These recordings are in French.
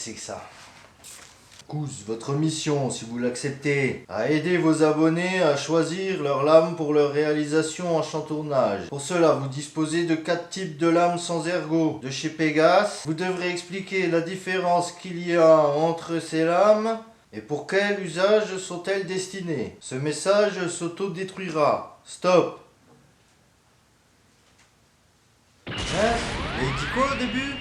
c'est que ça? Cousse, votre mission, si vous l'acceptez, à aider vos abonnés à choisir leur lame pour leur réalisation en chantournage. Pour cela, vous disposez de 4 types de lames sans ergot de chez Pégase. Vous devrez expliquer la différence qu'il y a entre ces lames et pour quel usage sont-elles destinées. Ce message s'autodétruira. Stop. Hein? Et dit quoi au début?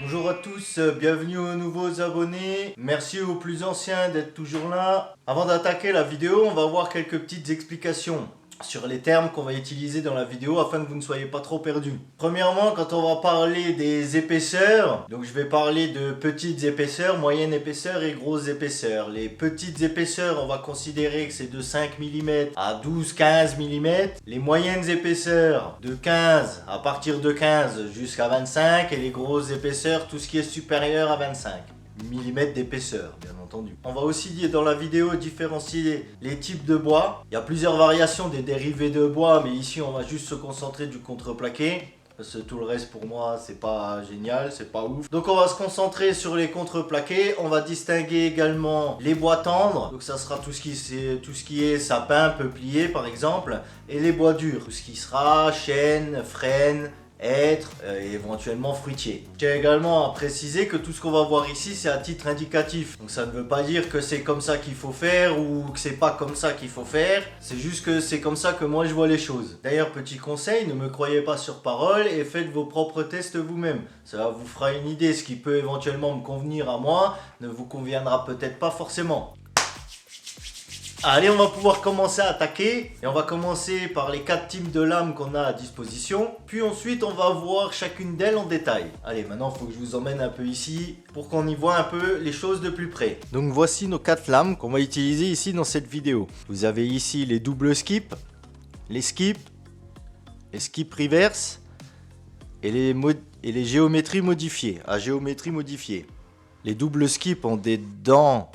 Bonjour à tous, bienvenue aux nouveaux abonnés. Merci aux plus anciens d'être toujours là. Avant d'attaquer la vidéo, on va voir quelques petites explications sur les termes qu'on va utiliser dans la vidéo afin que vous ne soyez pas trop perdus. Premièrement, quand on va parler des épaisseurs, donc je vais parler de petites épaisseurs, moyennes épaisseurs et grosses épaisseurs. Les petites épaisseurs, on va considérer que c'est de 5 mm à 12-15 mm. Les moyennes épaisseurs de 15 à partir de 15 jusqu'à 25 et les grosses épaisseurs, tout ce qui est supérieur à 25 mm d'épaisseur, bien entendu. On va aussi dans la vidéo différencier les types de bois. Il y a plusieurs variations des dérivés de bois, mais ici on va juste se concentrer du contreplaqué. Parce que tout le reste pour moi c'est pas génial, c'est pas ouf. Donc on va se concentrer sur les contreplaqués. On va distinguer également les bois tendres. Donc ça sera tout ce qui est sapin, peuplier par exemple. Et les bois durs, tout ce qui sera chêne, frêne, hêtre et éventuellement fruitier. Je tiens également à préciser que tout ce qu'on va voir ici c'est à titre indicatif. Donc ça ne veut pas dire que c'est comme ça qu'il faut faire ou que c'est pas comme ça qu'il faut faire. C'est juste que c'est comme ça que moi je vois les choses. D'ailleurs, petit conseil, ne me croyez pas sur parole et faites vos propres tests vous-même. Ça vous fera une idée. Ce qui peut éventuellement me convenir à moi ne vous conviendra peut-être pas forcément. Allez, on va pouvoir commencer à attaquer et on va commencer par les 4 types de lames qu'on a à disposition. Puis ensuite, on va voir chacune d'elles en détail. Allez, maintenant, il faut que je vous emmène un peu ici pour qu'on y voit un peu les choses de plus près. Donc voici nos 4 lames qu'on va utiliser ici dans cette vidéo. Vous avez ici les doubles skips, les skip reverse et les géométries modifiées, à géométrie modifiée. Les doubles skips ont des dents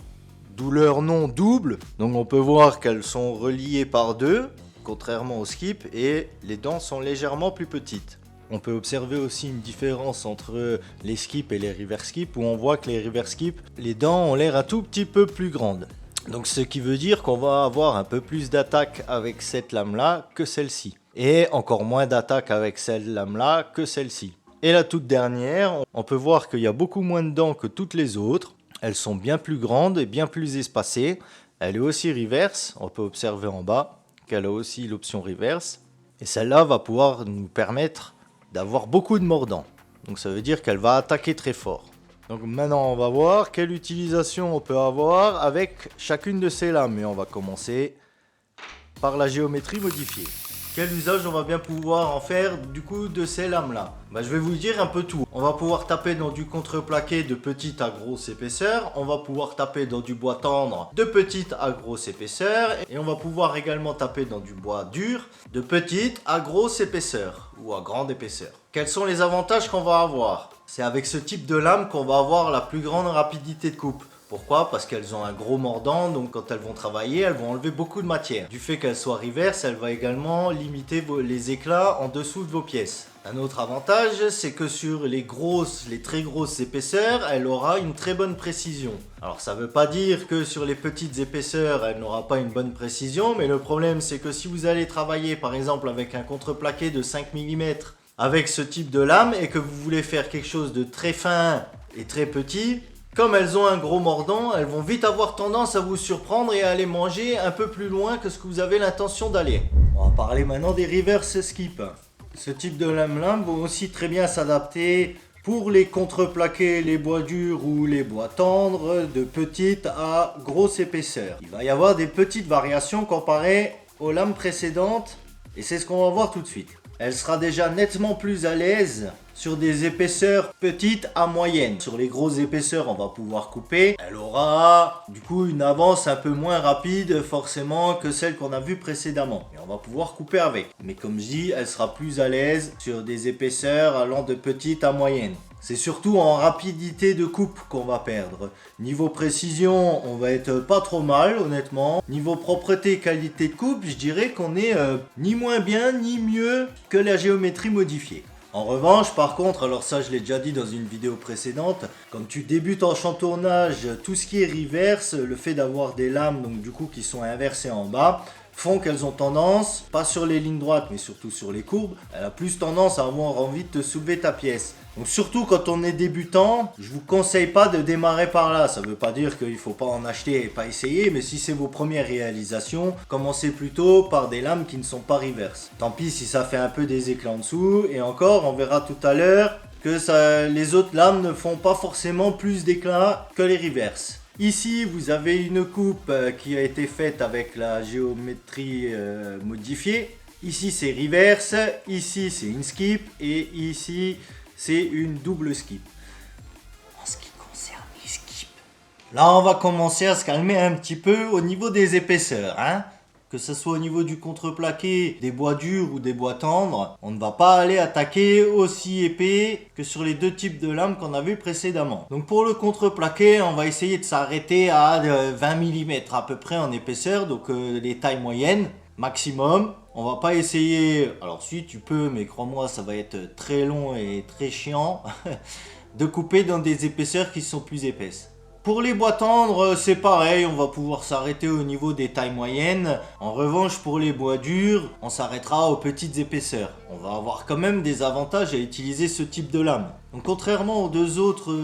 d'où leur nom double, donc on peut voir qu'elles sont reliées par 2, contrairement au skip, et les dents sont légèrement plus petites. On peut observer aussi une différence entre les skips et les reverse skip, où on voit que les reverse skip, les dents ont l'air un tout petit peu plus grandes. Donc ce qui veut dire qu'on va avoir un peu plus d'attaque avec cette lame-là que celle-ci, et encore moins d'attaque avec cette lame-là que celle-ci. Et la toute dernière, on peut voir qu'il y a beaucoup moins de dents que toutes les autres. Elles sont bien plus grandes et bien plus espacées. Elle est aussi reverse. On peut observer en bas qu'elle a aussi l'option reverse. Et celle-là va pouvoir nous permettre d'avoir beaucoup de mordants. Donc ça veut dire qu'elle va attaquer très fort. Donc maintenant on va voir quelle utilisation on peut avoir avec chacune de ces lames. Et on va commencer par la géométrie modifiée. Quel usage on va bien pouvoir en faire du coup de ces lames là? Je vais vous dire un peu tout. On va pouvoir taper dans du contreplaqué de petite à grosse épaisseur. On va pouvoir taper dans du bois tendre de petite à grosse épaisseur. Et on va pouvoir également taper dans du bois dur de petite à grosse épaisseur ou à grande épaisseur. Quels sont les avantages qu'on va avoir? C'est avec ce type de lame qu'on va avoir la plus grande rapidité de coupe. Pourquoi? Parce qu'elles ont un gros mordant, donc quand elles vont travailler, elles vont enlever beaucoup de matière. Du fait qu'elles soient reverse, elle va également limiter les éclats en dessous de vos pièces. Un autre avantage, c'est que sur les très grosses épaisseurs, elle aura une très bonne précision. Alors ça ne veut pas dire que sur les petites épaisseurs, elle n'aura pas une bonne précision, mais le problème c'est que si vous allez travailler par exemple avec un contreplaqué de 5 mm avec ce type de lame et que vous voulez faire quelque chose de très fin et très petit, comme elles ont un gros mordant, elles vont vite avoir tendance à vous surprendre et à aller manger un peu plus loin que ce que vous avez l'intention d'aller. On va parler maintenant des reverse skip. Ce type de lame-là vont aussi très bien s'adapter pour les contreplaqués, les bois durs ou les bois tendres de petite à grosse épaisseur. Il va y avoir des petites variations comparées aux lames précédentes et c'est ce qu'on va voir tout de suite. Elle sera déjà nettement plus à l'aise sur des épaisseurs petites à moyennes. Sur les grosses épaisseurs, on va pouvoir couper. Elle aura du coup une avance un peu moins rapide forcément que celle qu'on a vue précédemment. Et on va pouvoir couper avec. Mais comme je dis, elle sera plus à l'aise sur des épaisseurs allant de petites à moyennes. C'est surtout en rapidité de coupe qu'on va perdre. Niveau précision, on va être pas trop mal honnêtement. Niveau propreté, qualité de coupe, je dirais qu'on est ni moins bien ni mieux que la géométrie modifiée. En revanche, par contre, alors ça je l'ai déjà dit dans une vidéo précédente, quand tu débutes en chantournage, tout ce qui est reverse, le fait d'avoir des lames donc du coup qui sont inversées en bas, font qu'elles ont tendance, pas sur les lignes droites mais surtout sur les courbes, elle a plus tendance à avoir envie de te soulever ta pièce. Donc surtout quand on est débutant, je vous conseille pas de démarrer par là. Ça veut pas dire qu'il faut pas en acheter et pas essayer, mais si c'est vos premières réalisations, commencez plutôt par des lames qui ne sont pas reverse. Tant pis si ça fait un peu des éclats en dessous, et encore on verra tout à l'heure que les autres lames ne font pas forcément plus d'éclats que les reverse. Ici, vous avez une coupe qui a été faite avec la géométrie modifiée. Ici, c'est reverse. Ici, c'est une skip. Et ici, c'est une double skip. En ce qui concerne les skips, là, on va commencer à se calmer un petit peu au niveau des épaisseurs, hein. Que ce soit au niveau du contreplaqué, des bois durs ou des bois tendres, on ne va pas aller attaquer aussi épais que sur les deux types de lames qu'on a vu précédemment. Donc pour le contreplaqué, on va essayer de s'arrêter à 20 mm à peu près en épaisseur, donc les tailles moyennes maximum. On va pas essayer, alors si tu peux, mais crois-moi ça va être très long et très chiant, de couper dans des épaisseurs qui sont plus épaisses. Pour les bois tendres, c'est pareil, on va pouvoir s'arrêter au niveau des tailles moyennes. En revanche, pour les bois durs, on s'arrêtera aux petites épaisseurs. On va avoir quand même des avantages à utiliser ce type de lame. Donc contrairement aux deux autres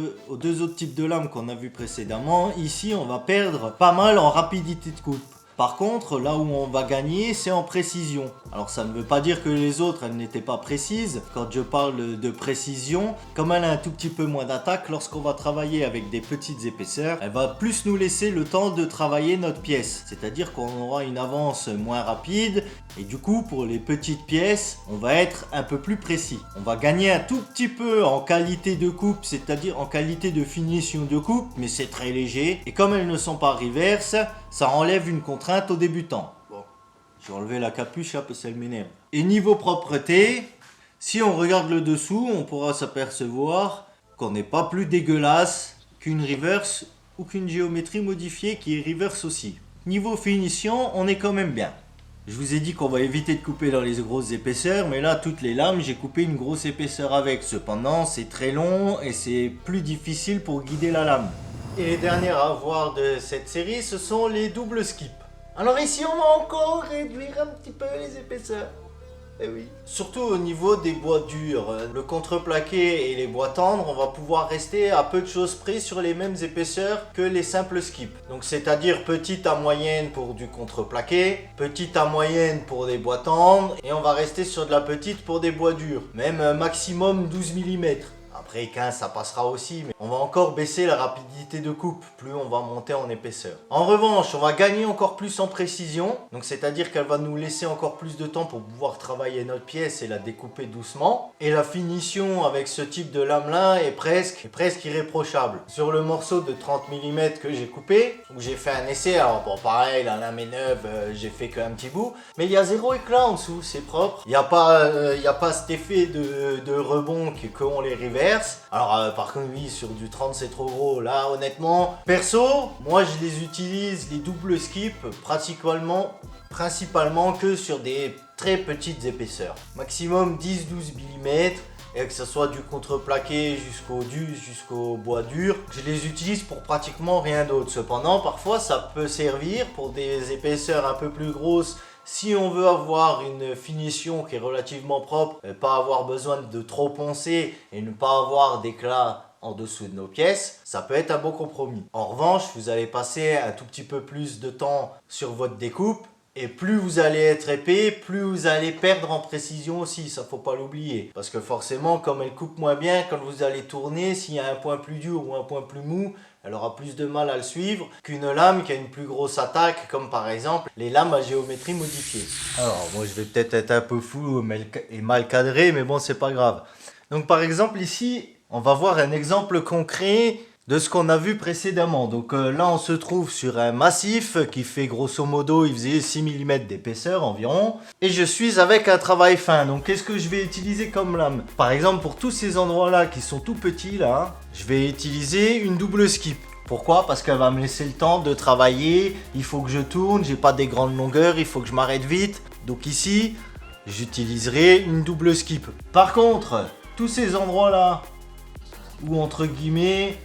types de lames qu'on a vu précédemment, ici on va perdre pas mal en rapidité de coupe. Par contre, là où on va gagner, c'est en précision. Alors ça ne veut pas dire que les autres, elles n'étaient pas précises. Quand je parle de précision, comme elle a un tout petit peu moins d'attaque, lorsqu'on va travailler avec des petites épaisseurs, elle va plus nous laisser le temps de travailler notre pièce. C'est-à-dire qu'on aura une avance moins rapide. Et du coup, pour les petites pièces, on va être un peu plus précis. On va gagner un tout petit peu en qualité de coupe, c'est-à-dire en qualité de finition de coupe, mais c'est très léger. Et comme elles ne sont pas reverse, ça enlève une contrainte aux débutants. Bon, j'ai enlevé la capuche là parce qu'elle m'énerve. Et niveau propreté, si on regarde le dessous, on pourra s'apercevoir qu'on n'est pas plus dégueulasse qu'une reverse ou qu'une géométrie modifiée qui est reverse aussi. Niveau finition, on est quand même bien. Je vous ai dit qu'on va éviter de couper dans les grosses épaisseurs, mais là, toutes les lames, j'ai coupé une grosse épaisseur avec. Cependant, c'est très long et c'est plus difficile pour guider la lame. Et les dernières à voir de cette série, ce sont les doubles skips. Alors ici, on va encore réduire un petit peu les épaisseurs. Eh oui. Surtout au niveau des bois durs, le contreplaqué et les bois tendres, on va pouvoir rester à peu de choses près sur les mêmes épaisseurs que les simples skips. Donc c'est-à-dire petite à moyenne pour du contreplaqué, petite à moyenne pour des bois tendres, et on va rester sur de la petite pour des bois durs, même maximum 12 mm. Après 15 ça passera aussi, mais on va encore baisser la rapidité de coupe, plus on va monter en épaisseur. En revanche, on va gagner encore plus en précision, donc c'est-à-dire qu'elle va nous laisser encore plus de temps pour pouvoir travailler notre pièce et la découper doucement. Et la finition avec ce type de lame là est presque irréprochable. Sur le morceau de 30 mm que j'ai coupé, où j'ai fait un essai, alors bon pareil, la lame est neuve, j'ai fait qu'un petit bout, mais il y a zéro éclat en dessous, c'est propre. Il n'y a pas cet effet de rebond qu'ont les reverse. Alors par contre oui, sur du 30 c'est trop gros. Là honnêtement, perso, moi je les utilise les doubles skips principalement que sur des très petites épaisseurs. Maximum 10-12 mm. Et que ce soit du contreplaqué jusqu'au bois dur, je les utilise pour pratiquement rien d'autre. Cependant, parfois ça peut servir pour des épaisseurs un peu plus grosses. Si on veut avoir une finition qui est relativement propre, pas avoir besoin de trop poncer et ne pas avoir d'éclat en dessous de nos pièces, ça peut être un bon compromis. En revanche, vous allez passer un tout petit peu plus de temps sur votre découpe. Et plus vous allez être épais, plus vous allez perdre en précision aussi, ça faut pas l'oublier. Parce que forcément, comme elle coupe moins bien, quand vous allez tourner, s'il y a un point plus dur ou un point plus mou, elle aura plus de mal à le suivre qu'une lame qui a une plus grosse attaque, comme par exemple les lames à géométrie modifiée. Alors moi je vais peut-être être un peu fou et mal cadré, mais bon c'est pas grave. Donc par exemple ici, on va voir un exemple concret de ce qu'on a vu précédemment. Donc là on se trouve sur un massif qui fait grosso modo, il faisait 6 mm d'épaisseur environ. Et je suis avec un travail fin. Donc qu'est-ce que je vais utiliser comme lame? Par exemple pour tous ces endroits là qui sont tout petits là, je vais utiliser une double skip. Pourquoi? Parce qu'elle va me laisser le temps de travailler. Il faut que je tourne, j'ai pas des grandes longueurs, il faut que je m'arrête vite. Donc ici, j'utiliserai une double skip. Par contre, tous ces endroits là, où entre guillemets,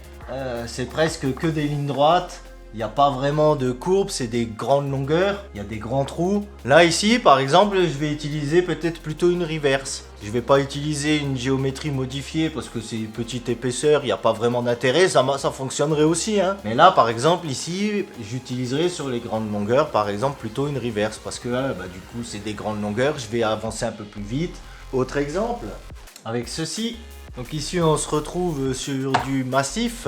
c'est presque que des lignes droites, il n'y a pas vraiment de courbe, c'est des grandes longueurs, il y a des grands trous. Là ici par exemple, je vais utiliser peut-être plutôt une reverse. Je vais pas utiliser une géométrie modifiée parce que c'est une petite épaisseur, il n'y a pas vraiment d'intérêt, ça fonctionnerait aussi. Hein. Mais là par exemple ici, j'utiliserai sur les grandes longueurs par exemple plutôt une reverse parce que du coup c'est des grandes longueurs, je vais avancer un peu plus vite. Autre exemple, avec ceci. Donc ici on se retrouve sur du massif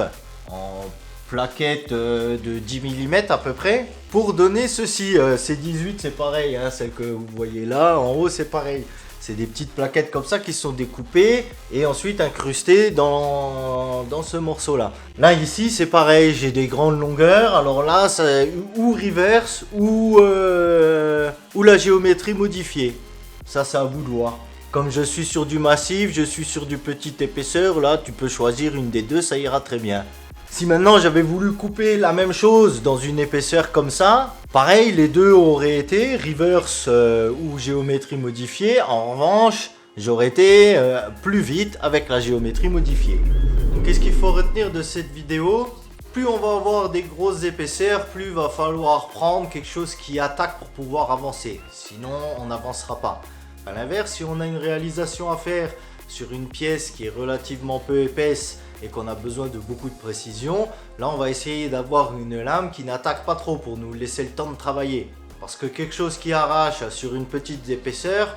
en plaquette de 10 mm à peu près. Pour donner ceci, c'est 18, c'est pareil, hein, celle que vous voyez là, en haut c'est pareil. C'est des petites plaquettes comme ça qui sont découpées et ensuite incrustées dans ce morceau là. Là ici c'est pareil, j'ai des grandes longueurs, alors là c'est ou reverse ou la géométrie modifiée. Ça c'est à vous de voir. Comme je suis sur du massif, je suis sur du petite épaisseur, là tu peux choisir une des deux, ça ira très bien. Si maintenant j'avais voulu couper la même chose dans une épaisseur comme ça, pareil les deux auraient été reverse ou géométrie modifiée. En revanche, j'aurais été plus vite avec la géométrie modifiée. Donc qu'est-ce qu'il faut retenir de cette vidéo? Plus on va avoir des grosses épaisseurs, plus il va falloir prendre quelque chose qui attaque pour pouvoir avancer. Sinon on n'avancera pas. A l'inverse, si on a une réalisation à faire sur une pièce qui est relativement peu épaisse et qu'on a besoin de beaucoup de précision, là on va essayer d'avoir une lame qui n'attaque pas trop pour nous laisser le temps de travailler. Parce que quelque chose qui arrache sur une petite épaisseur,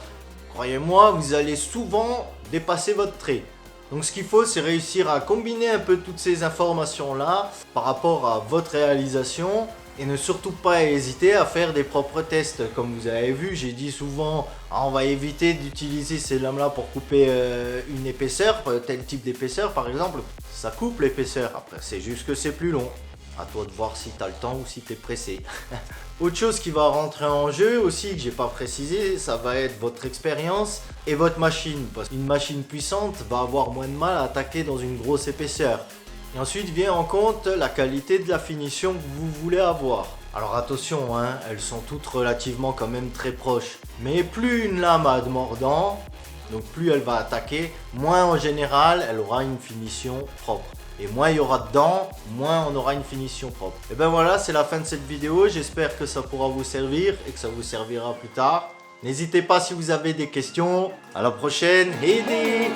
croyez-moi, vous allez souvent dépasser votre trait. Donc ce qu'il faut, c'est réussir à combiner un peu toutes ces informations là par rapport à votre réalisation. Et ne surtout pas hésiter à faire des propres tests. Comme vous avez vu, j'ai dit souvent, on va éviter d'utiliser ces lames-là pour couper une épaisseur, tel type d'épaisseur par exemple. Ça coupe l'épaisseur, après c'est juste que c'est plus long. À toi de voir si tu as le temps ou si tu es pressé. Autre chose qui va rentrer en jeu aussi, que j'ai pas précisé, ça va être votre expérience et votre machine. Parce qu'une machine puissante va avoir moins de mal à attaquer dans une grosse épaisseur. Et ensuite vient en compte la qualité de la finition que vous voulez avoir. Alors attention, hein, elles sont toutes relativement quand même très proches. Mais plus une lame a de mordant, donc plus elle va attaquer, moins en général elle aura une finition propre. Et moins il y aura de dents, moins on aura une finition propre. Et ben voilà, c'est la fin de cette vidéo. J'espère que ça pourra vous servir et que ça vous servira plus tard. N'hésitez pas si vous avez des questions. À la prochaine. Aidez!